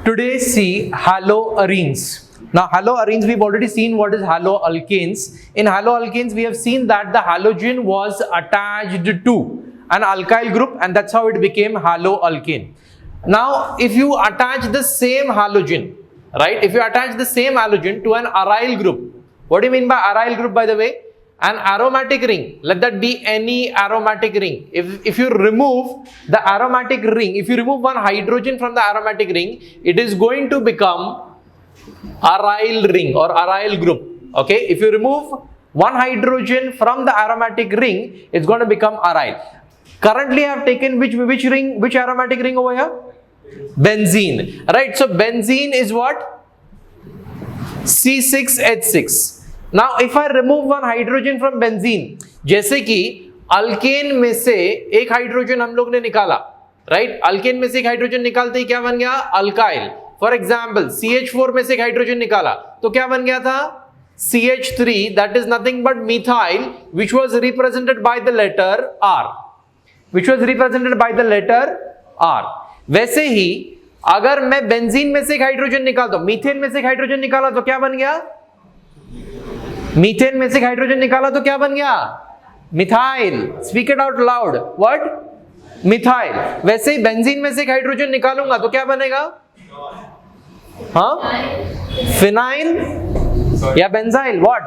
Today see haloarenes. Now haloarenes, we've already seen what is haloalkanes. In haloalkanes we have seen that the halogen was attached to an alkyl group and that's how it became haloalkane. Now if you attach the same halogen, right, if you attach the same halogen to an aryl group, what do you mean by aryl group, by the way? An aromatic ring, let that be any aromatic ring. If you remove the aromatic ring, if you remove one hydrogen from the aromatic ring, it is going to become aryl ring or aryl group. Okay, if you remove one hydrogen from the aromatic ring, it's going to become aryl. Currently I have taken which ring, which aromatic ring over here? Benzene, right? So benzene is what? C6H6. Now if I remove one hydrogen from benzene, जैसे कि alkane में से एक hydrogen हम लोग ने निकाला, right? Alkane में से एक हाइड्रोजन निकालते ही क्या बन गया? अल्काइल. फॉर एग्जाम्पल CH4 में से एक हाइड्रोजन निकाला तो क्या बन गया था? CH3, that is nothing but methyl, which was represented by the letter R. Which was represented by the letter R. वैसे ही अगर मैं बेंजीन में से एक हाइड्रोजन निकालता हूं, मीथेन में से एक हाइड्रोजन निकाला तो क्या बन गया? मीथेन में से हाइड्रोजन निकाला तो क्या बन गया? Methyl. Speak it out loud. What? Methyl. वैसे ही बेंजीन में से हाइड्रोजन निकालूंगा तो क्या बनेगा? हाँ, फिनाइल या benzyl? What?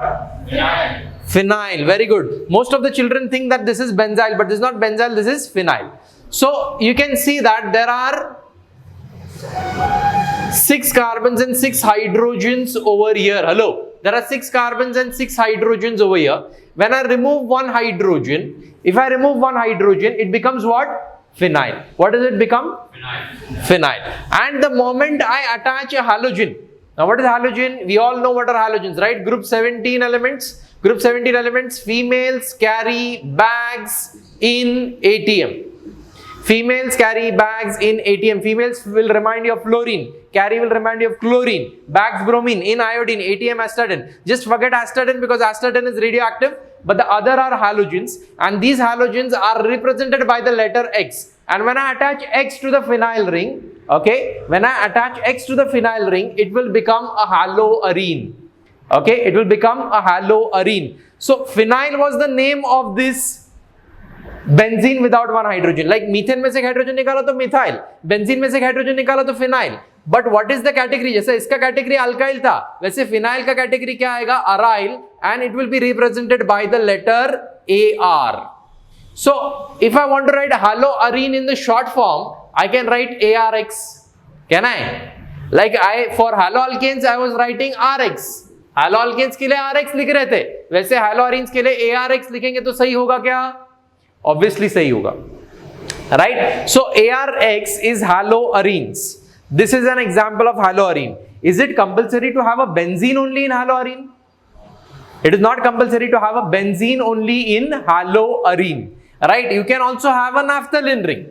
Phenyl. Very good. Most of the children think that this is benzyl, but this is not benzyl, this is phenyl. So you can see that there are 6 carbons and 6 hydrogens over here. Hello, there are 6 carbons and 6 hydrogens over here. When I remove one hydrogen, if I remove one hydrogen, it becomes what? Phenyl. What does it become? Phenyl. Phenyl. And the moment I attach a halogen, now what is halogen? We all know what are halogens, right? Group 17 elements. Group 17 elements. Females carry bags in ATM. Females carry bags in ATM. Females will remind you of fluorine. Carry will remind you of chlorine. Bags bromine. In iodine. ATM astatine. Just forget astatine because astatine is radioactive. But the other are halogens. And these halogens are represented by the letter X. And when I attach X to the phenyl ring, okay, when I attach X to the phenyl ring, it will become a haloarene. Okay, it will become a haloarene. So phenyl was the name of this benzene without one hydrogen. Like methane में से hydrogen निकाला तो methyl, benzene में से hydrogen निकाला तो phenyl. But what is the category? जैसे इसका कैटेगरी अल्काइल था, वैसे फिनाइल का कैटेगरी क्या आएगा? Aryl. And it will be represented by the letter AR. So if I want to write haloarene in the short form, I can write ARX. Can I? Like for haloalkanes I was writing RX. haloalkanes के लिए RX लिख रहे थे, वैसे haloarenes के लिए ARX लिखेंगे तो सही होगा क्या? Obviously सही होगा, right? So ARX is haloarenes. This is an example of haloarene. Is it compulsory to have a benzene only in haloarene? It is not compulsory to have a benzene only in haloarene, right? You can also have a naphthalene ring.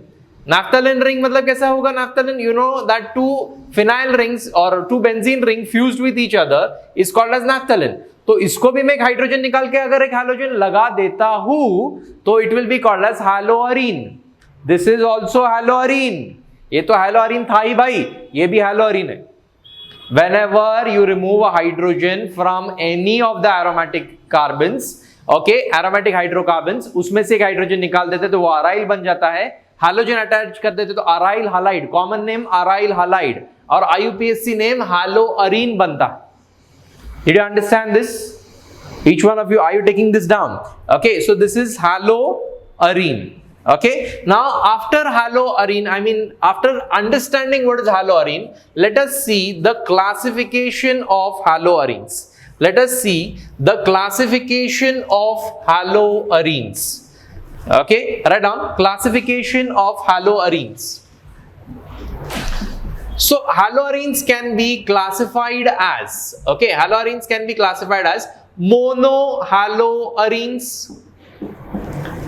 Naphthalene ring मतलब कैसा होगा? Naphthalene, you know that two phenyl rings or two benzene ring fused with each other is called as naphthalene. तो इसको भी मैं एक hydrogen निकाल के अगर एक हालोजन लगा देता हूं तो it will be called as haloarene. This is also haloarene. ये तो हैलोअरीन था ही भाई, ये भी हैलोअरीन है. Whenever you remove a hydrogen from any of the aromatic carbons, okay, aromatic hydrocarbons, उसमें से एक हाइड्रोजन निकाल देते तो वो अराइल बन जाता है. हालोजन अटैच कर देते तो aryl halide, common name aryl halide, और IUPAC नेम हैलोअरीन बनता है. Did you understand this? Each one of you, are you taking this down? Okay, so this is haloarene. Okay, now after haloarene, I mean after understanding what is haloarene, let us see the classification of haloarenes. Let us see the classification of haloarenes. Okay, write down classification of haloarenes. So haloarenes can be classified as, okay, haloarenes can be classified as monohaloarenes.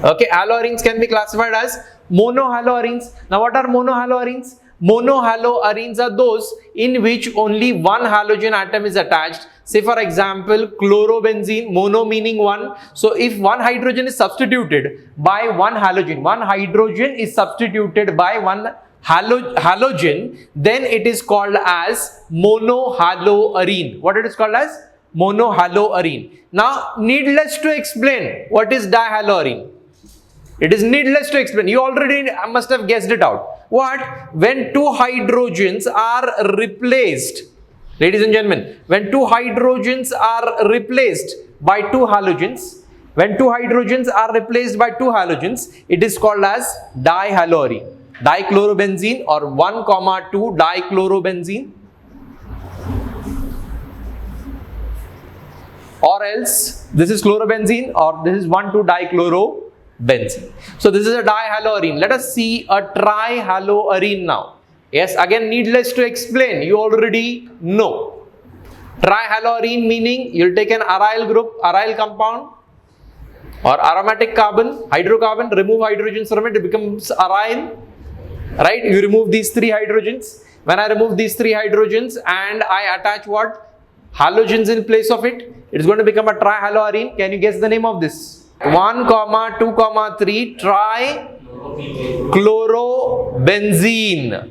Okay, haloarenes can be classified as monohaloarenes. Now what are monohaloarenes? Monohaloarenes are those in which only one halogen atom is attached. Say for example chlorobenzene, mono meaning one. So if one hydrogen is substituted by one halogen, one hydrogen is substituted by one halogen, then it is called as monohaloarine. What it is called as? Monohaloarine. Now, needless to explain, what is dihaloarine? It is needless to explain. You already must have guessed it out. What? When two hydrogens are replaced, ladies and gentlemen, when two hydrogens are replaced by two halogens, it is called as dihaloarine. Dichlorobenzene or 1,2 dichlorobenzene, or else this is chlorobenzene or this is 1,2 dichlorobenzene. So this is a dihaloarine. Let us see a trihaloarine now. Yes, again needless to explain, you already know. Trihaloarine meaning you'll take an aryl group, aryl compound or aromatic carbon, hydrocarbon, remove hydrogens from it, it becomes aryl. Right? You remove these three hydrogens. When I remove these three hydrogens and I attach what? Halogens in place of it, it is going to become a trihaloarine. Can you guess the name of this? 1, 2, 3 trichlorobenzene.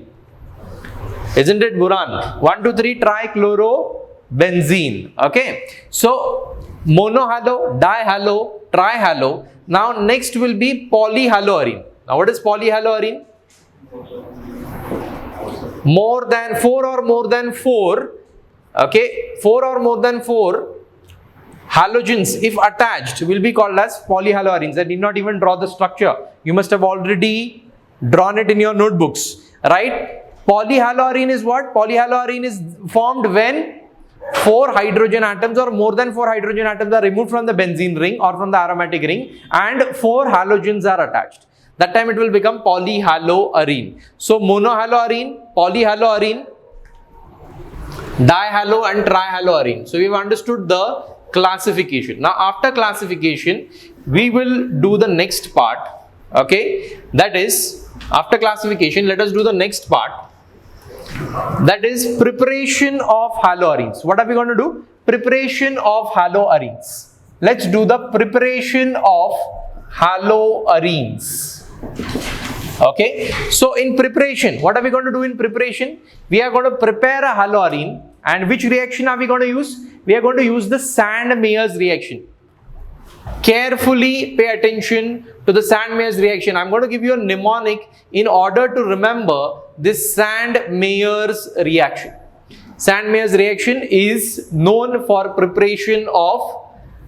Isn't it, Buran? 1, 2, 3 trichlorobenzene. Okay. So monohalo, dihalo, trihalo. Now next will be polyhaloarine. Now what is polyhaloarine? More than 4 or more than 4. Okay, 4 or more than 4 halogens, if attached, will be called as polyhaloarenes. I did not even draw the structure. You must have already drawn it in your notebooks, right? Polyhaloarine is what? Polyhaloarine is formed when 4 hydrogen atoms or more than 4 hydrogen atoms are removed from the benzene ring or from the aromatic ring and 4 halogens are attached. That time it will become polyhaloarine. So monohaloarine, polyhaloarine, dihalo and trihaloarine. So we've understood the classification. Now after classification, we will do the next part. Okay, that is after classification, let us do the next part. That is preparation of haloarenes. What are we going to do? Preparation of haloarenes. Let's do the preparation of haloarenes. Okay, so in preparation, what are we going to do in preparation? We are going to prepare a haloarine, and which reaction are we going to use? We are going to use the Sand-Meyers reaction. Carefully pay attention to the Sand-Meyers reaction. I'm going to give you a mnemonic in order to remember this Sand-Meyers reaction. Sand-Meyers reaction is known for preparation of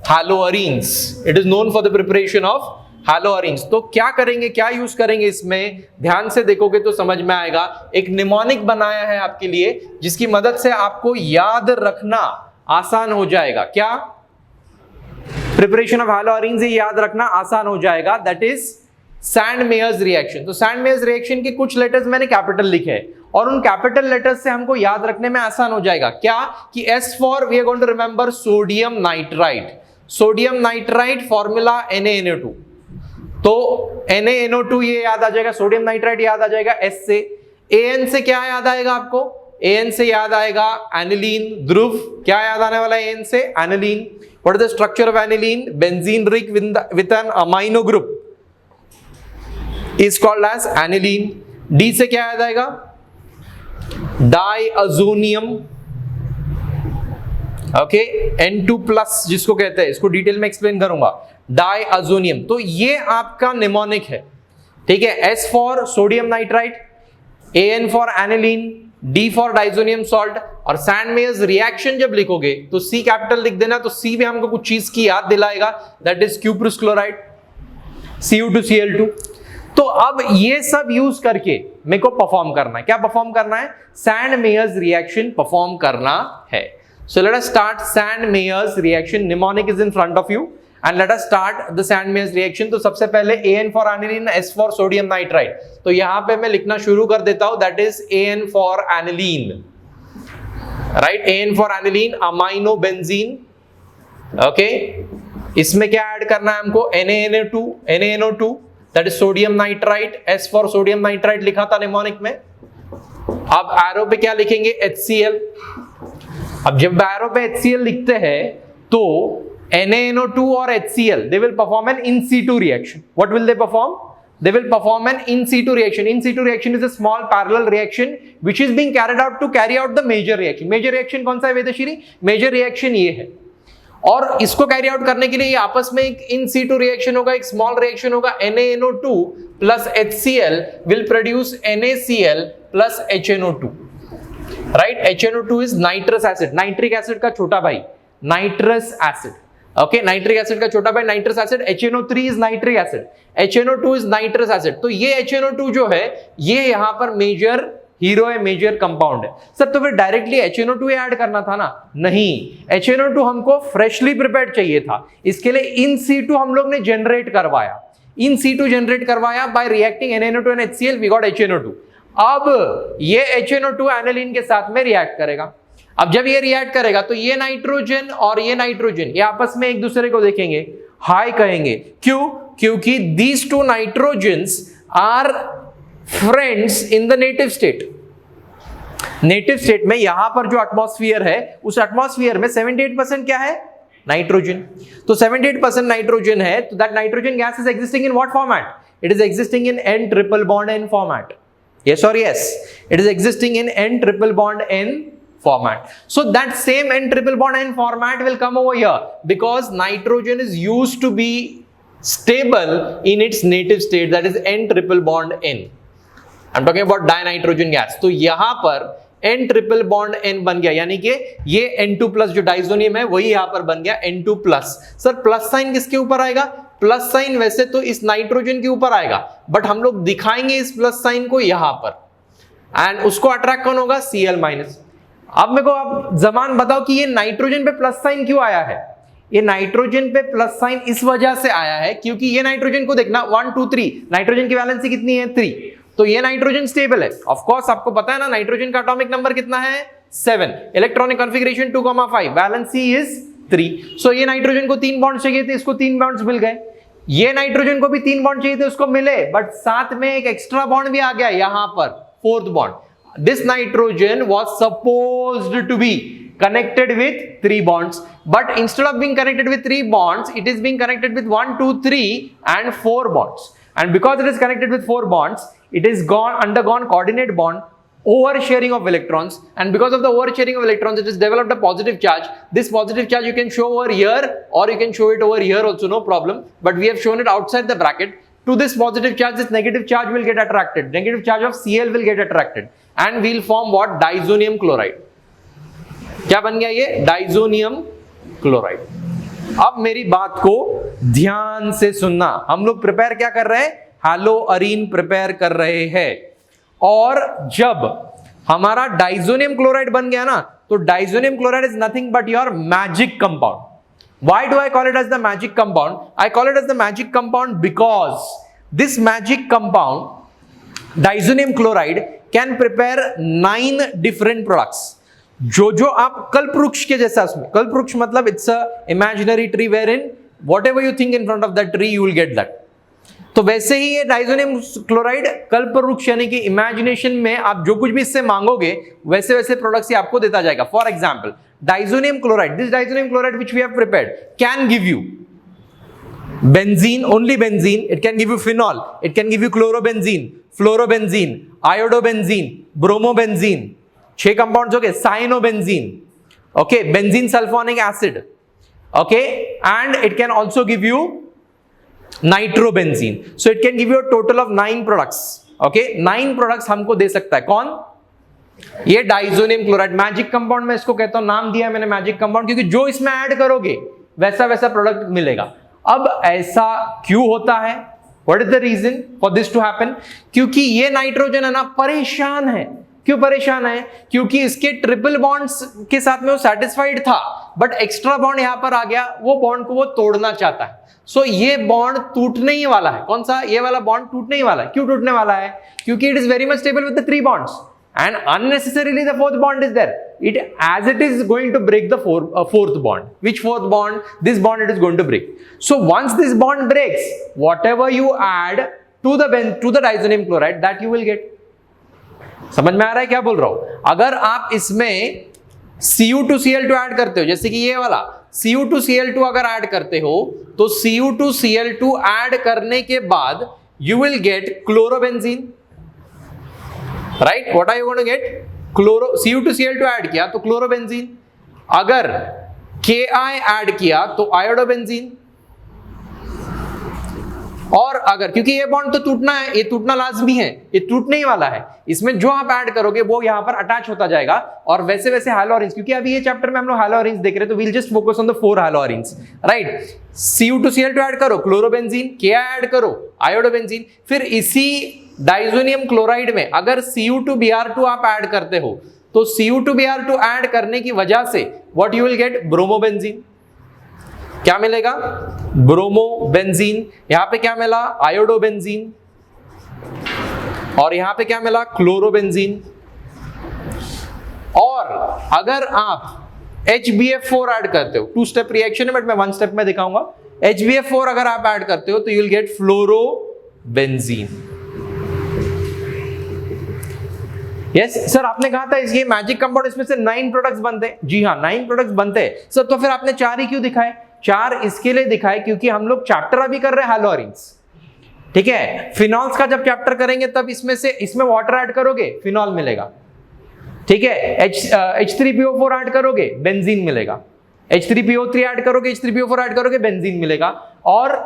haloarenes. It is known for the preparation of haloarenes. तो क्या करेंगे, क्या use करेंगे इसमें, ध्यान से देखोगे तो समझ में आएगा. एक निमोनिक बनाया है आपके लिए जिसकी मदद से आपको याद रखना आसान हो जाएगा. क्या? प्रिपरेशन ऑफ haloarenes याद रखना आसान हो जाएगा. That is Sand-Meyers reaction. तो Sand-Meyers रिएक्शन के कुछ लेटर्स मैंने कैपिटल लिखे हैं और उन कैपिटल लेटर्स से हमको याद रखने में आसान हो जाएगा. क्या? कि S for we are going to remember sodium nitrite. Sodium nitrite formula NaNO2. तो NaNO2 ये याद आ जाएगा, सोडियम नाइट्राइट याद आ जाएगा S से. An से क्या याद आएगा आपको? An से याद आएगा एनिलीन ध्रुव. क्या याद आने वाला है An से? Aniline. What is the structure of aniline? Benzene ring with an amino group is called as aniline. D से क्या याद आएगा? डाइअजोनियम. ओके, N2 प्लस जिसको कहते हैं, इसको डिटेल में एक्सप्लेन करूंगा. डाइअजोनियम. तो ये आपका निमोनिक है. ठीक है. S for sodium nitrite, An for aniline, D for diazonium salt. और Sand-Meyers रिएक्शन जब लिखोगे तो C कैपिटल लिख देना. तो C भी हमको कुछ चीज की याद दिलाएगा. That is cuprous chloride, Cu2Cl2. तो अब ये सब यूज करके मेरे को परफॉर्म करना है. क्या परफॉर्म करना है? Sand-Meyers रिएक्शन परफॉर्म करना है. So let us start Sand-Meyers reaction. Mnemonic is in front of you and let us start the Sand-Meyers reaction. तो सबसे पहले An for aniline, S for sodium nitrite. तो यहाँ पे मैं लिखना शुरू कर देता हूँ. That is An for aniline. Right? An for aniline, amino benzene. Okay? इसमें क्या ऐड करना है हमको? NaNO2. That is sodium nitrite. S for sodium nitrite लिखा था mnemonic में. अब एरो पे क्या लिखेंगे? HCl. अब जब एरो पे HCl लिखते हैं तो NaNO2 और HCl they will perform an in situ reaction. What will they perform? they will perform an in situ reaction. In situ reaction is a small parallel reaction which is being carried out to carry out the major reaction. Major reaction कौन सा है Vedashree? Major reaction ये है, और इसको carry out करने के लिए ये आपस में एक इन सीटू रिएक्शन होगा, एक स्मॉल रिएक्शन होगा. NaNO2 plus HCl will produce NaCl plus HNO2, right? HNO2 is nitrous acid, nitric acid का छोटा भाई, nitrous acid. Okay, nitric acid का छोटा भाई nitrous acid. HNO3 is nitric acid, HNO2 is nitrous acid. तो ये HNO2 जो है ये यहां पर मेजर हीरो है, मेजर कंपाउंड है. सर तो फिर डायरेक्टली HNO2 ऐड करना था ना? नहीं, HNO2 हमको फ्रेशली प्रिपेयर्ड चाहिए था. इसके लिए इन सीटू हम लोग ने जनरेट करवाया, इन सीटू जनरेट करवाया by reacting NaNO2 and HCl, we got HNO2. अब ये HNO2 एनालिन के साथ में रिएक्ट करेगा. अब जब ये रिएक्ट करेगा तो ये नाइट्रोजन और ये नाइट्रोजन ये आपस में एक दूसरे को देखेंगे, हाय कहेंगे. क्यों? क्योंकि these two nitrogens are friends in the native state. Native state में यहां पर जो एटमॉस्फेयर है उस एटमॉस्फेयर में 78% क्या है? नाइट्रोजन. तो 78% नाइट्रोजन है, तो that nitrogen gas is existing in what format? It is existing in N triple bond N format. Yes or yes? It is existing in N triple bond N format. So that same N triple bond N format will come over here because nitrogen is used to be stable in its native state, that is N triple bond N. I'm talking about dinitrogen gas. तो यहां पर N triple bond N बन गया, यानी कि ये N2 plus जो diazonium है वही यहां पर बन गया N2 plus. Sir plus sign किसके ऊपर आएगा? प्लस साइन वैसे तो इस नाइट्रोजन के ऊपर आएगा, बट हम लोग दिखाएंगे इस प्लस साइन को यहां पर, एंड उसको अट्रैक्ट कौन होगा? Cl minus. अब मेरे को आप जमान बताओ कि ये नाइट्रोजन पे प्लस साइन क्यों आया है? ये नाइट्रोजन पे प्लस साइन इस वजह से आया है क्योंकि ये नाइट्रोजन को देखना 1 2 3, नाइट्रोजन की वैलेंसी कितनी है? 3. तो ये नाइट्रोजन स्टेबल है. ऑफ कोर्स आपको पता है ना नाइट्रोजन का एटॉमिक नंबर कितना है? 7. Electronic configuration 2,5, valency is 3. सो ये नाइट्रोजन को 3 बॉन्ड चाहिए थे, इसको 3 बॉन्ड्स मिल गए. ये नाइट्रोजन को भी 3 बॉन्ड चाहिए थे, उसको मिले, बट साथ में एक एक्स्ट्रा बॉन्ड भी आ गया यहां पर, 4th bond. This nitrogen was supposed to be connected with 3 bonds, but instead of being connected with 3 bonds, it is being connected with 1 2 3 and 4 bonds. And because it is connected with 4 bonds, it is undergone coordinate bond, oversharing of electrons, and because of the oversharing of electrons it has developed a positive charge. This positive charge you can show over here or you can show it over here also, no problem, but we have shown it outside the bracket. To this positive charge, this negative charge will get attracted, negative charge of Cl will get attracted, and will form what? Diazonium chloride. क्या बन गया ये? Diazonium chloride. अब मेरी बात को ध्यान से सुनना. हम लोग प्रिपेयर क्या कर रहे हैं? हैलोअरीन प्रिपेयर कर रहे हैं. और जब हमारा डाइजोनियम क्लोराइड बन गया ना, तो diazonium chloride is nothing but your magic compound. Why do I call it as the magic compound? I call it as the magic compound because this magic compound, diazonium chloride, can prepare 9 different products. जो आप कल्पवृक्ष के जैसा, कल्पवृक्ष मतलब it's a imaginary tree where in whatever you think in front of that tree you will get that. तो वैसे ही ये diazonium chloride कल्पवृक्ष यानी कि इमेजिनेशन में आप जो कुछ भी इससे मांगोगे वैसे वैसे प्रोडक्ट्स ही आपको देता जाएगा. For example diazonium chloride, this diazonium chloride which we have prepared can give you benzene, only benzene. It can give you phenol, it can give you chlorobenzene, fluorobenzene, iodobenzene, bromobenzene. 6 compounds हो गए. Cyanobenzene, okay, benzene sulphonic acid, okay, and it can also give you nitrobenzene. So it can give you a total of 9 products. Okay, 9 products हमको दे सकता है. कौन? ये diazonium chloride. Magic compound में इसको कहता हूं, नाम दिया मैंने मैजिक कंपाउंड क्योंकि जो इसमें ऐड करोगे वैसा वैसा प्रोडक्ट मिलेगा. अब ऐसा क्यों होता है? What is the reason for this to happen? क्योंकि ये नाइट्रोजन है ना परेशान है. क्यों परेशान है? क्योंकि इसके ट्रिपल बॉन्ड्स के साथ में वो सेटिस्फाइड था, बट एक्स्ट्रा बॉन्ड यहां पर आ गया, वो बॉन्ड को वो तोड़ना चाहता है. सो ये बॉन्ड टूटने ही वाला है. कौन सा? ये वाला बॉन्ड टूटने ही वाला है. क्यों टूटने वाला है? क्योंकि it is very much stable with the 3 bonds and unnecessarily the 4th bond is there. It as it is going to break the 4th bond. Which 4th bond? This bond it is going to break. So once this bond breaks, whatever you add to the diazonium chloride, that you will get. समझ में आ रहा है क्या बोल रहा हूं? अगर आप इसमें Cu2Cl2 ऐड करते हो, जैसे कि ये वाला Cu2Cl2 अगर ऐड करते हो, तो Cu2Cl2 ऐड करने के बाद you will get chlorobenzene, right? What are you going to get? Cu2Cl2 add किया तो क्लोरोबेंजीन, अगर Ki ऐड किया तो आयोडोबेंजीन, और अगर, क्योंकि ये बॉन्ड तो टूटना है, ये टूटना लाजमी है, ये टूटने ही वाला है, इसमें जो आप ऐड करोगे वो यहां पर अटैच होता जाएगा, और वैसे वैसे हैलोअरेंस, क्योंकि अभी ये चैप्टर में हम लोग हैलोअरेंस देख रहे हैं, तो we'll just focus on the 4 haloarenes, right? Cu2Cl2 add करो, क्लोरोबेंजीन, Ki ऐड करो, आयोडोबेंजीन, फिर इसी डाइजोनियम क्लोराइड में अगर Cu2Br2 आप ऐड करते हो, तो Cu2Br2 ऐड करने की वजह से what you will gate? Bromobenzene. क्या मिलेगा? ब्रोमोबेंजीन। यहां पे क्या मिला? आयोडोबेंजीन, और यहां पे क्या मिला? क्लोरोबेंजीन। और अगर आप HbF4 ऐड करते हो, 2 स्टेप रिएक्शन है बट मैं 1 स्टेप में दिखाऊंगा, HbF4 अगर आप ऐड करते हो तो you will gate fluorobenzene. Yes sir, आपने कहा था ये मैजिक कंपाउंड, इसमें से 9 प्रोडक्ट्स बनते हैं। जी हाँ, 9 प्रोडक्ट्स बनते हैं सर, तो फिर आपने 4 ही क्यों दिखाए? 4 इसके लिए दिखाए क्योंकि हम लोग चैप्टर अभी कर रहे हैं हैलोअरेंस, ठीक है? फिनॉल्स का जब चैप्टर करेंगे तब इसमें वाटर ऐड करोगे, फिनॉल मिलेगा, ठीक है? H3PO4 ऐड करोगे, बेंजीन मिलेगा, H3PO3 ऐड करोगे, H3PO4 ऐड करोगे, बेंजीन मिलेगा, और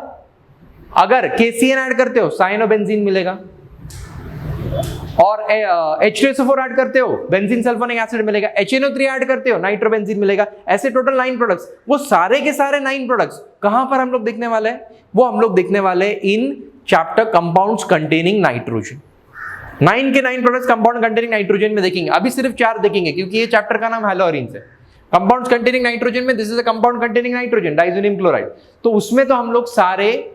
अगर KCN ऐड करते हो, साइनोबेंजीन मिलेगा, और H2SO4 ऐड करते हो, बेंजीन सल्फोनिक एसिड मिलेगा, HNO3 ऐड करते हो, नाइट्रोबेंजीन मिलेगा। ऐसे टोटल 9 प्रोडक्ट्स। वो सारे के सारे 9 प्रोडक्ट्स कहां पर हम लोग देखने वाले हैं? वो हम लोग देखने वाले in chapter compounds containing nitrogen. 9 के 9 प्रोडक्ट्स कंपाउंड कंटेनिंग नाइट्रोजन में देखेंगे। अभी सिर्फ 4 देखेंगे क्योंकि ये चैप्टर का नाम हैलोअरेंस है। कंपाउंड्स कंटेनिंग नाइट्रोजन में this is a compound containing nitrogen, diazonium chloride. तो उसमें तो हम लोग सारे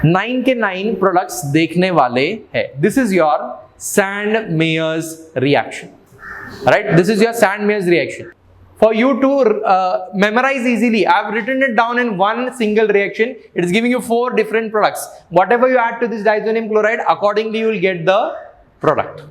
9 के 9 प्रोडक्ट्स देखने वाले हैं। This is your Sand-Meyers reaction, right? This is your Sand-Meyers reaction. For you to memorize easily, I have written it down in one single reaction. It is giving you 4 different products. Whatever you add to this diazonium chloride, accordingly you will get the product.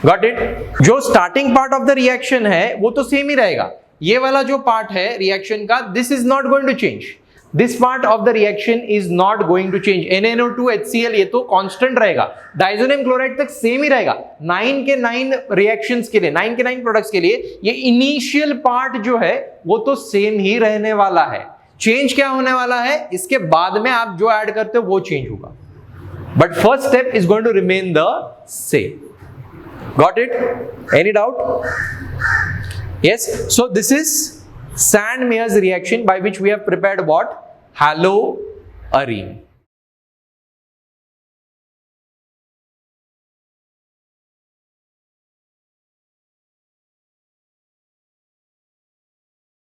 Got it? जो starting part of the reaction है वो तो same ही रहेगा। ये वाला जो part है reaction का, this is not going to change. This part of the reaction is not going to change. NaNO2 HCl ये तो constant रहेगा, डाइजोनियम क्लोराइड तक सेम ही रहेगा। 9 के 9 रिएक्शंस के लिए, 9 के 9 प्रोडक्ट्स के लिए ये इनिशियल पार्ट जो है वो तो सेम ही रहने वाला है। चेंज क्या होने वाला है? इसके बाद में आप जो ऐड करते हो वो चेंज होगा, but first step is going to remain the same. Got it? Any doubt? Yes, so this is Sand-Meyers reaction by which we have prepared what? Haloarine.